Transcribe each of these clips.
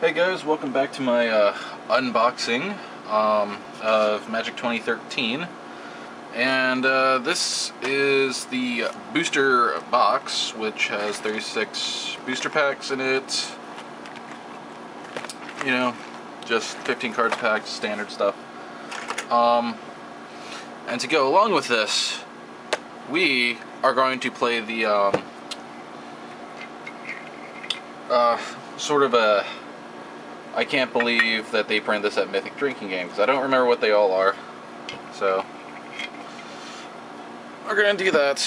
Hey guys, welcome back to my unboxing of Magic 2013. And this is the booster box, which has 36 booster packs in it. You know, just 15 cards packed, standard stuff. And to go along with this, we are going to play the sort of a I can't believe that they print this at Mythic drinking game, because I don't remember what they all are. So we're gonna do that,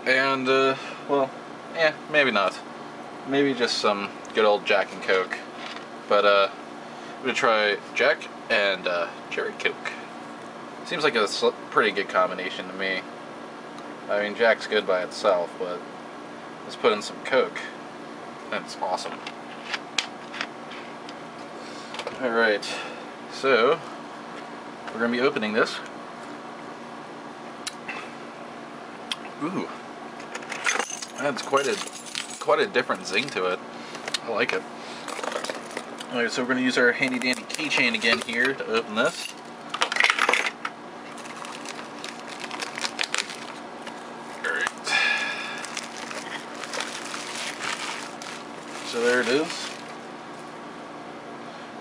and well, maybe not. Maybe just some good old Jack and Coke. But I'm gonna try Jack and Cherry Coke. Seems like a pretty good combination to me. I mean, Jack's good by itself, but let's put in some Coke. That's awesome. Alright, so we're going to be opening this. Ooh, that's quite a different zing to it. I like it. Alright, so we're going to use our handy dandy keychain again here to open this. Alright, so there it is.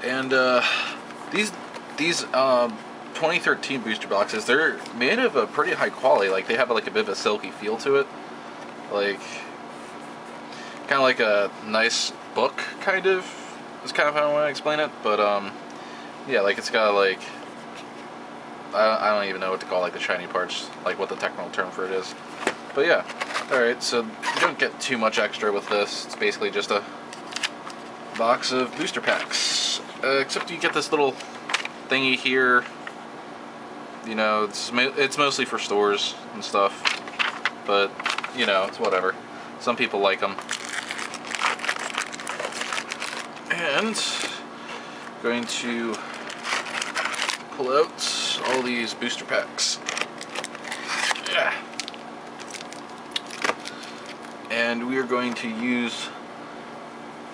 And these 2013 booster boxes, they're made of a pretty high quality. Like, they have like a bit of a silky feel to it, like kind of like a nice book, kind of. Is kind of how I want to explain it. But yeah, like it's got like I don't even know what to call like the shiny parts, like what the technical term for it is. But yeah, all right. So you don't get too much extra with this. It's basically just a box of booster packs. Except you get this little thingy here. You know, it's mostly for stores and stuff, but you know, it's whatever. Some people like them. And going to pull out all these booster packs. Yeah. And we are going to use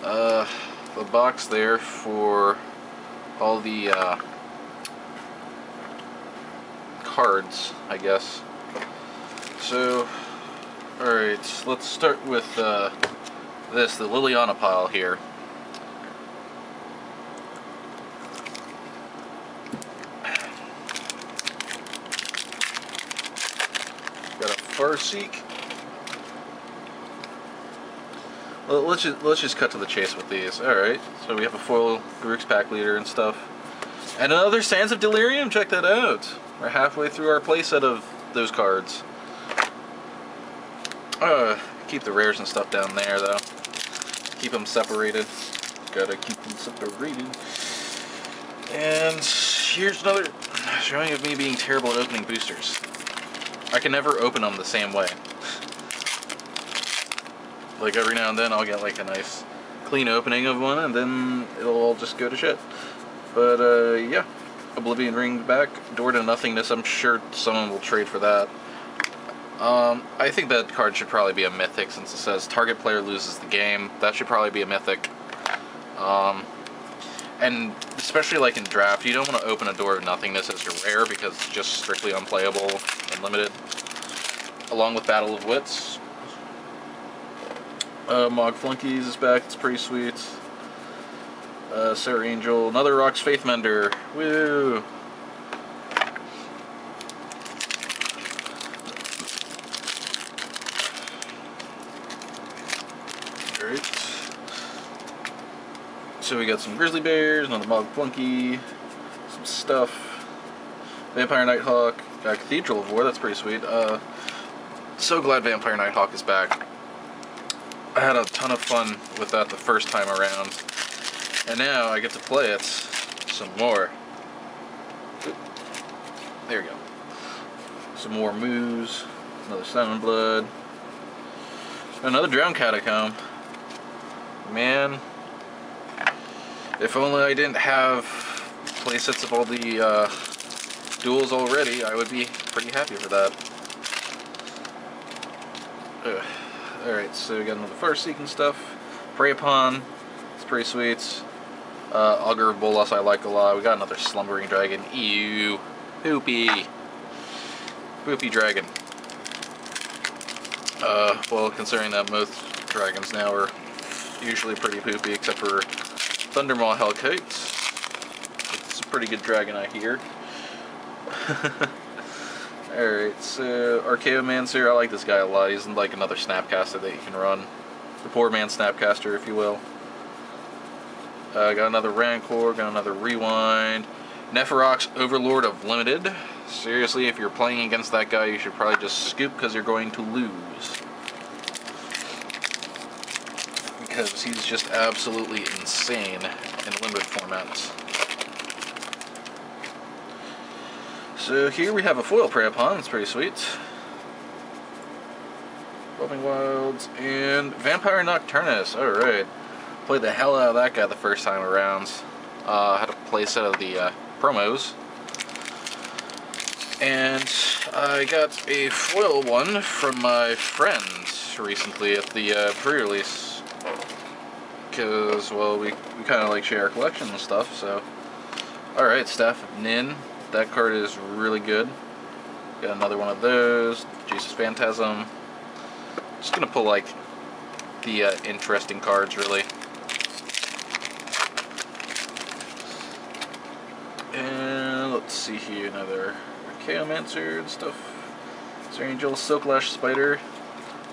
the box there for all the cards, I guess. So, alright, let's start with this, the Liliana pile here. Got a Farseek. Well, let's just cut to the chase with these. Alright, so we have a foil Garruk's Pack Leader and stuff. And another Sands of Delirium, check that out. We're halfway through our playset of those cards. Keep the rares and stuff down there though. Keep them separated. Gotta keep them separated. And here's another showing of me being terrible at opening boosters. I can never open them the same way. Like every now and then I'll get like a nice clean opening of one and then it'll all just go to shit. But yeah, Oblivion Ring back, Door to Nothingness. I'm sure someone will trade for that. I think that card should probably be a mythic since it says target player loses the game. That should probably be a mythic. And especially like in draft, you don't want to open a Door of Nothingness as your rare because it's just strictly unplayable and limited. Along with Battle of Wits. Mog Flunkies is back, it's pretty sweet. Sarah Angel, another Rox Faithmender, woo! Alright. So we got some Grizzly Bears, another Mog Flunky, some stuff. Vampire Nighthawk, got Cathedral of War, that's pretty sweet. So glad Vampire Nighthawk is back. I had a ton of fun with that the first time around, and now I get to play it some more. There we go. Some more Moos, another Salmonblood, another Drowned Catacomb. Man, if only I didn't have playsets of all the duels already, I would be pretty happy for that. Alright, so we got another Farseek and stuff. Prey Upon, it's pretty sweet. Augur of Bolas I like a lot. We got another Slumbering Dragon. Ew. Poopy. Poopy dragon. Well, considering that most dragons now are usually pretty poopy, except for Thundermaw Hellkite. It's a pretty good dragon, I hear. Alright, so Archaeomancer, I like this guy a lot. He's like another Snapcaster that you can run. The poor man's Snapcaster, if you will. Got another Rancor, got another Rewind. Neferox, Overlord of Limited. Seriously, if you're playing against that guy, you should probably just scoop because you're going to lose. Because he's just absolutely insane in limited formats. So here we have a foil Preyapon, that's pretty sweet. Roaming Wilds and Vampire Nocturnus, alright. Played the hell out of that guy the first time around. Had a playset of the promos. And I got a foil one from my friend recently at the pre-release. Because, well, we kind of like share our collection and stuff, so. Alright, Staff of Nin. That card is really good. Got another one of those. Jesus Phantasm. Just gonna pull, like, the interesting cards, really. And let's see here, another Archaeomancer and stuff. Angel, Silklash Spider.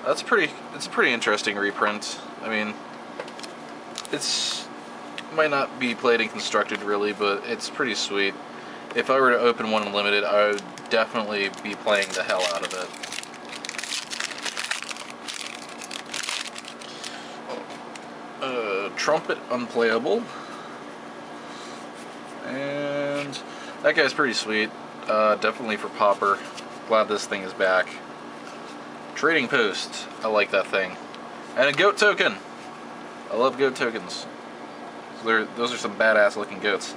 It's a pretty interesting reprint. I mean, it might not be played and constructed really, but it's pretty sweet. If I were to open one in limited, I would definitely be playing the hell out of it. Trumpet Unplayable. And that guy's pretty sweet. Definitely for Pauper. Glad this thing is back. Trading Post. I like that thing. And a goat token. I love goat tokens. So those are some badass looking goats.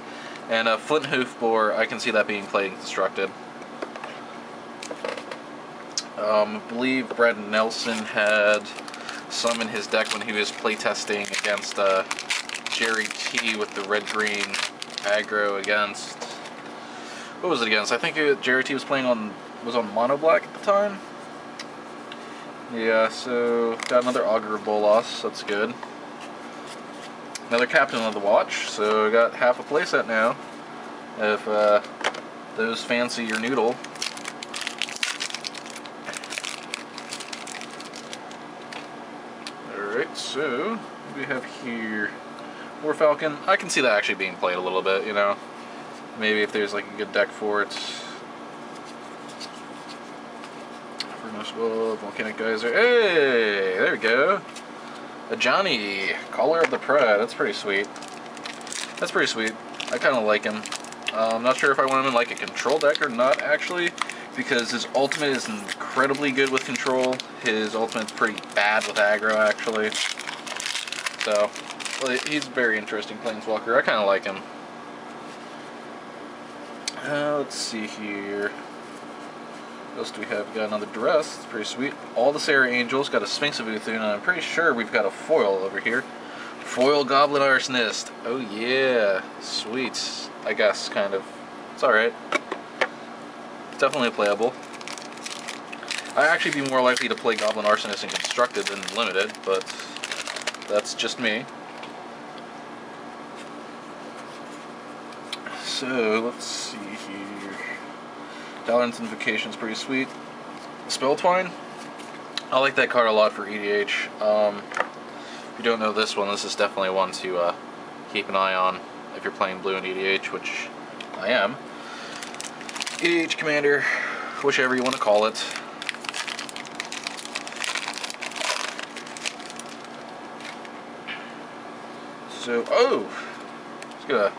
And a Flint Hoof Boar. I can see that being played and constructed. I believe Brad Nelson had some in his deck when he was playtesting against Jerry T with the red-green aggro against. What was it against? I think Jerry T was on Mono Black at the time. Yeah, so got another Augur of Bolas. That's good. Another Captain of the Watch. So I got half a playset now. If those fancy your noodle. Alright, so what do we have here? War Falcon. I can see that actually being played a little bit, you know. Maybe if there's like a good deck for it. Furnace Wolf, Volcanic Geyser. Hey! There we go. A Johnny. Caller of the Pride. That's pretty sweet. That's pretty sweet. I kind of like him. I'm not sure if I want him in like a control deck or not, actually. Because his ultimate is incredibly good with control. His ultimate's pretty bad with aggro, actually. So, well, he's a very interesting planeswalker. I kind of like him. Let's see here. What else do we have? We got another Duress. It's pretty sweet. All the Serra Angels. Got a Sphinx of Uthun, and I'm pretty sure we've got a foil over here. Foil Goblin Arsonist. Oh yeah. Sweet. I guess, kind of. It's alright. Definitely playable. I'd actually be more likely to play Goblin Arsonist in Constructed than Limited, but that's just me. So, let's see here. Dalaran's Invocation is pretty sweet. Spelltwine. I like that card a lot for EDH. If you don't know this one, this is definitely one to keep an eye on if you're playing blue in EDH, which I am. EDH Commander, whichever you want to call it. So, oh! Just gonna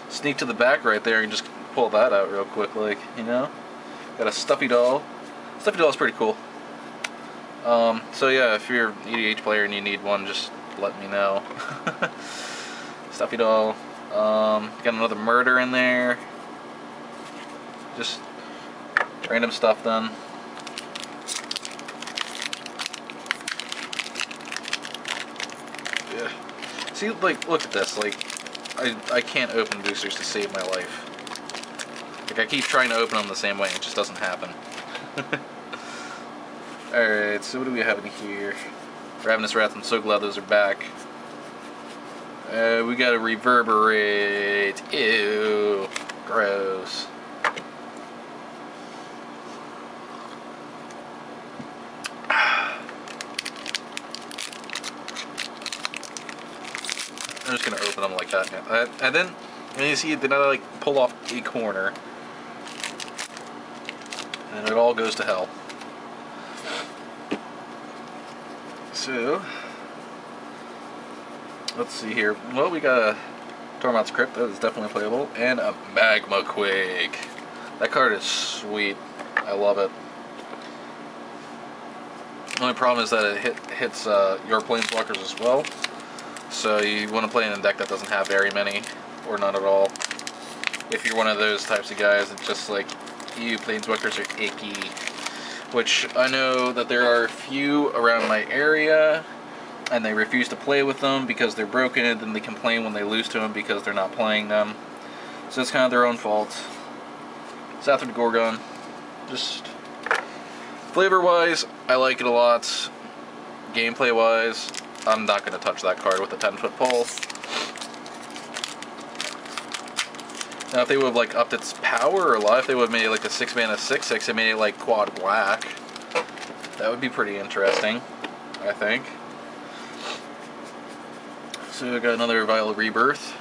sneak to the back right there and just pull that out real quick, like, you know? Got a Stuffy Doll. Stuffy Doll is pretty cool. So yeah, if you're an EDH player and you need one, just let me know. Stuffy Doll. Got another Murder in there. Just random stuff done. Yeah. See, like, look at this. Like, I can't open boosters to save my life. Like, I keep trying to open them the same way, and it just doesn't happen. Alright, so what do we have in here? Ravenous Wrath, I'm so glad those are back. We got a Reverberate. Ew. Gross. I'm just gonna open them like that. And then you see, then I like pull off a corner, and it all goes to hell. So let's see here. Well, we got a Tormod's Crypt that is definitely playable, and a Magma Quake. That card is sweet. I love it. The only problem is that it hits your Planeswalkers as well. So you want to play in a deck that doesn't have very many, or none at all. If you're one of those types of guys, it's just like, you Planeswalkers are icky. Which I know that there are a few around my area, and they refuse to play with them because they're broken, and then they complain when they lose to them because they're not playing them. So it's kind of their own fault. Sathrid Gorgon, just flavor-wise, I like it a lot. Gameplay-wise, I'm not going to touch that card with a 10-foot pole. Now, if they would have like upped its power a lot, if they would have made it like a 6-mana 6/6 and made it like quad black, that would be pretty interesting, I think. So I got another Vile Rebirth.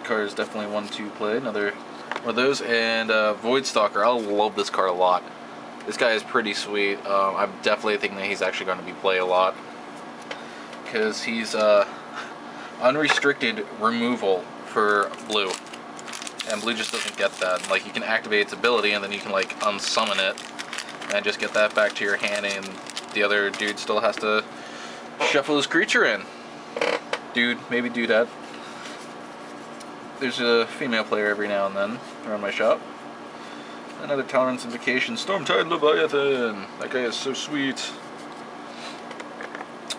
Card is definitely one to play. Another one of those, and Voidstalker. I love this card a lot. This guy is pretty sweet. I'm definitely thinking that he's actually going to be played a lot, because he's unrestricted removal for blue, and blue just doesn't get that. Like, you can activate its ability, and then you can like unsummon it and just get that back to your hand, and the other dude still has to shuffle his creature in. Dude, maybe do that. There's a female player every now and then around my shop. Another Tolerance Invocation, Stormtide Leviathan. That guy is so sweet.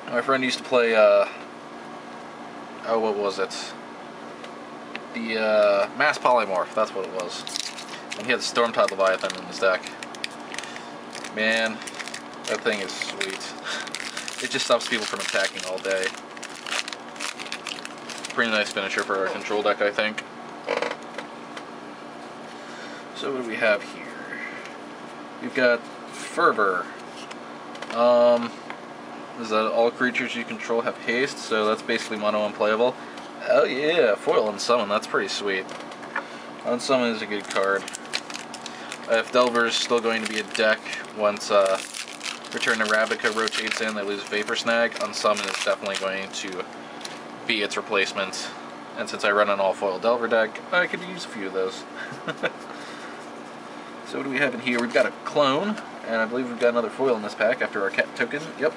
My friend used to play, oh, what was it? The Mass Polymorph, that's what it was. And he had Stormtide Leviathan in his deck. Man, that thing is sweet. It just stops people from attacking all day. Pretty nice finisher for our control deck, I think. So what do we have here? We've got Fervor. Is that all creatures you control have haste? So that's basically mono unplayable. Oh yeah, foil Unsummon, that's pretty sweet. Unsummon is a good card. If Delver is still going to be a deck, once Return to Ravnica rotates in, they lose Vapor Snag. Unsummon is definitely going to be its replacement. And since I run an all-foil Delver deck, I could use a few of those. So what do we have in here? We've got a Clone, and I believe we've got another foil in this pack after our cat token. Yep.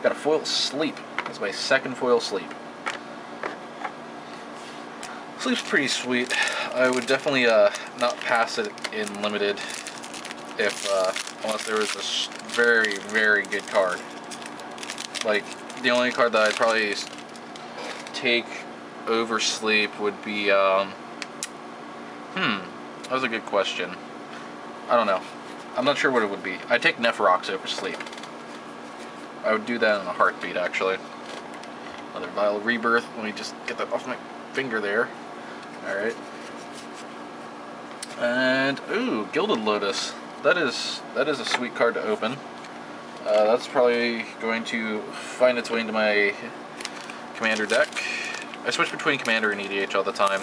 Got a foil Sleep. That's my second foil Sleep. Sleep's pretty sweet. I would definitely not pass it in limited if unless there was a very, very good card. Like, the only card that I'd probably take over Sleep would be that was a good question. I don't know. I'm not sure what it would be. I'd take Nephrox over Sleep. I would do that in a heartbeat, actually. Another Vile Rebirth. Let me just get that off my finger there. Alright. And, ooh, Gilded Lotus. That is a sweet card to open. That's probably going to find its way into my Commander deck. I switch between Commander and EDH all the time.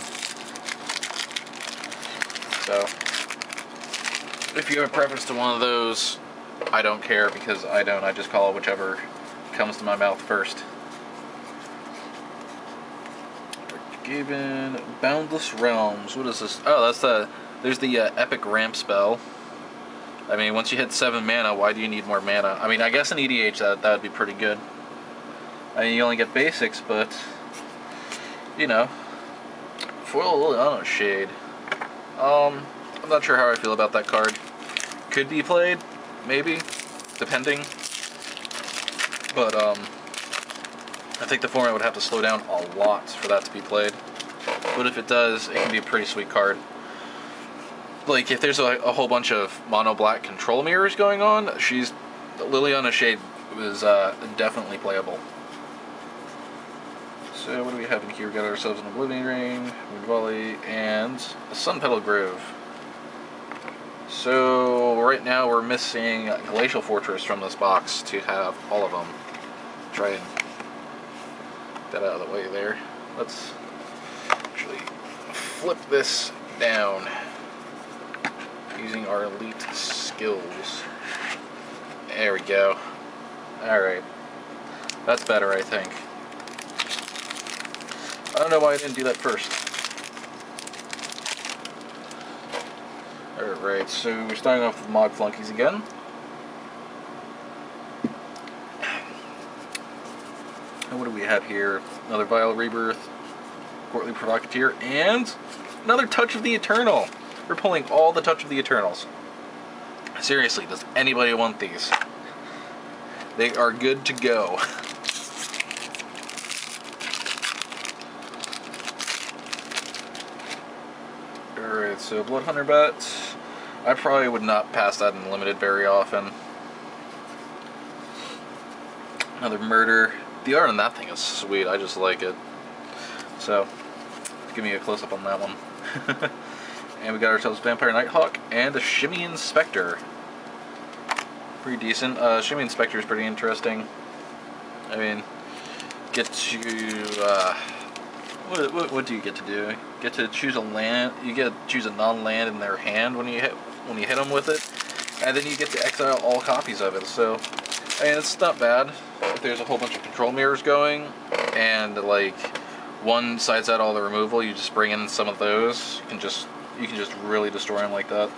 So, if you have a preference to one of those, I don't care, because I don't. I just call it whichever comes to my mouth first. Gaben, Boundless Realms. What is this? Oh, there's the Epic Ramp spell. I mean, once you hit 7 mana, why do you need more mana? I mean, I guess in EDH that would be pretty good. I mean, you only get basics, but, you know. Foil, I don't know, Shade. I'm not sure how I feel about that card. Could be played, maybe, depending. But, I think the format would have to slow down a lot for that to be played. but if it does, it can be a pretty sweet card. Like, if there's a whole bunch of mono black control mirrors going on, Liliana Shade was definitely playable. So what do we have in here? We got ourselves an Oblivion Ring, Moon Volley, and a Sun Petal Grove. So right now we're missing Glacial Fortress from this box to have all of them. Try and get that out of the way there. Let's actually flip this down using our elite skills. There we go. Alright. That's better, I think. I don't know why I didn't do that first. Alright, so we're starting off with Mod Flunkies again. And what do we have here? Another Vile Rebirth, Courtly Provocateur, and another Touch of the Eternal. We're pulling all the Touch of the Eternals. Seriously, does anybody want these? They are good to go. Alright, so Bloodhunter Bat. I probably would not pass that in limited very often. Another Murder. The art on that thing is sweet, I just like it. So, give me a close-up on that one. And we got ourselves Vampire Nighthawk and a Shimmyin Spectre. Pretty decent. Shimmyin Spectre is pretty interesting. I mean, get to what do you get to do? You get to choose a land. You get to choose a non-land in their hand when you hit them with it, and then you get to exile all copies of it. So, I mean, it's not bad. If there's a whole bunch of control mirrors going, and like one sides out all the removal, you just bring in some of those. You can just really destroy them like that.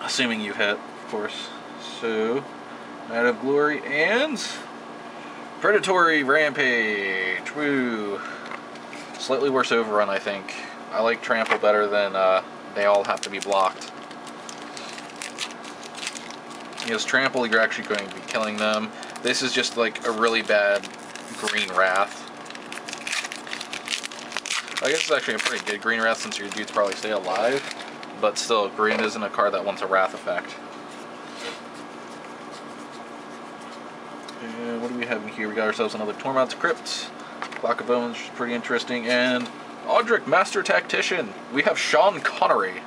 Assuming you hit, of course. So, Night of Glory and Predatory Rampage. Woo! Slightly worse overrun, I think. I like Trample better than they all have to be blocked. Because Trample, you're actually going to be killing them. This is just like a really bad Green Wrath. I guess it's actually a pretty good Green Wrath since your dudes probably stay alive. But still, Green isn't a card that wants a Wrath effect. And what do we have in here? We got ourselves another Tormod's Crypt. Clock of Bones, which is pretty interesting. And Audric, Master Tactician. We have Sean Connery.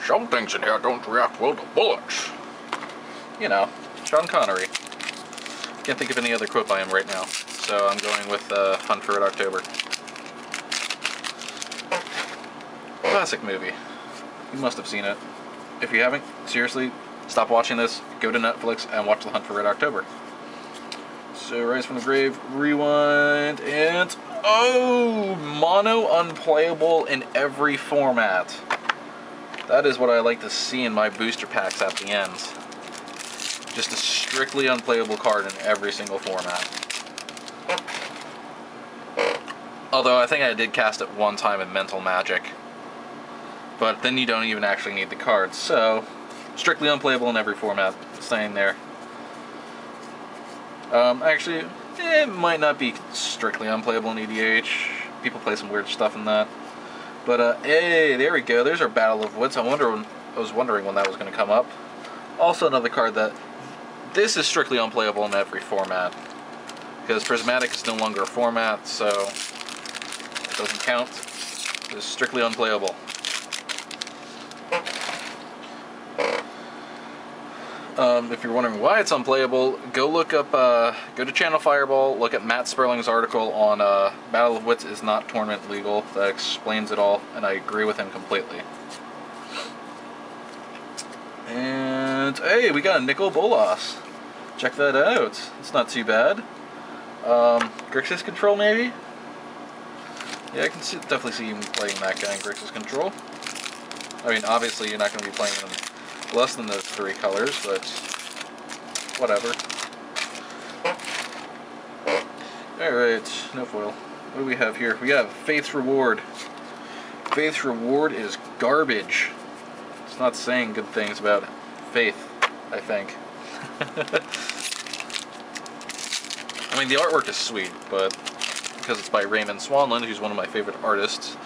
Some things in here don't react well to bullets. You know, Sean Connery. Can't think of any other quote by him right now. So I'm going with Hunt for Red October. Classic movie. You must have seen it. If you haven't, seriously, stop watching this, go to Netflix, and watch The Hunt for Red October. So, Rise from the Grave, Rewind, and... oh! Mono unplayable in every format. That is what I like to see in my booster packs at the end. Just a strictly unplayable card in every single format. Although, I think I did cast it one time in Mental Magic. But then you don't even actually need the cards, so strictly unplayable in every format, staying there. Actually, it might not be strictly unplayable in EDH. People play some weird stuff in that. But, hey, there we go, there's our Battle of Wits. I was wondering when that was going to come up. Also another card that, this is strictly unplayable in every format. Because Prismatic is no longer a format, so it doesn't count. It's strictly unplayable. If you're wondering why it's unplayable, go look up, go to Channel Fireball, look at Matt Sperling's article on Battle of Wits is not tournament legal. That explains it all, and I agree with him completely. And, hey, we got a Nicol Bolas. Check that out. It's not too bad. Grixis Control, maybe? Yeah, I can definitely see you playing that guy in Grixis Control. I mean, obviously you're not going to be playing him less than those 3 colors, but whatever. Alright, no foil. What do we have here? We have Faith's Reward. Faith's Reward is garbage. It's not saying good things about Faith, I think. I mean, the artwork is sweet, but because it's by Raymond Swanland, who's one of my favorite artists.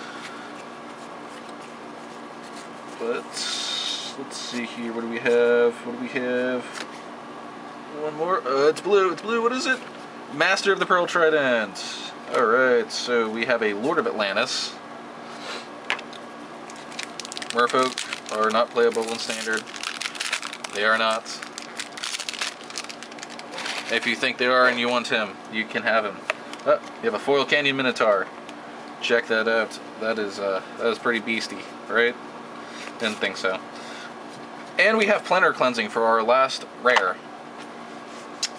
But let's see here. What do we have? What do we have? One more. It's blue. It's blue. What is it? Master of the Pearl Trident. All right. So we have a Lord of Atlantis. Merfolk are not playable in Standard. They are not. If you think they are and you want him, you can have him. Oh, you have a Foil Canyon Minotaur. Check that out. That is pretty beastie, right? Didn't think so. And we have Planetary Cleansing for our last rare.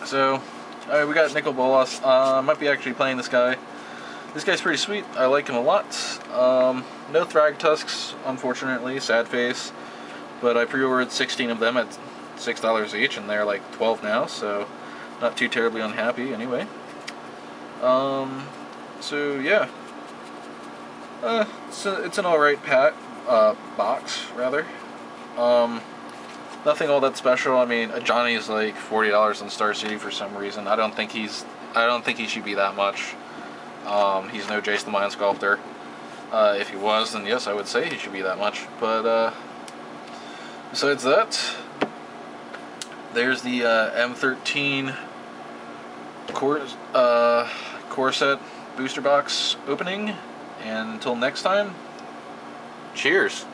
So, we got Nicol Bolas. Might be actually playing this guy. This guy's pretty sweet. I like him a lot. No Thragtusks, unfortunately. Sad face. But I pre-ordered 16 of them at $6 each, and they're like 12 now, so not too terribly unhappy anyway. So yeah. It's an alright box, rather. Nothing all that special. I mean, Johnny's like $40 on Star City for some reason. I don't think he should be that much. He's no Jace the Mind Sculptor. If he was, then yes, I would say he should be that much. But besides that, there's the M13 core set booster box opening. And until next time, cheers.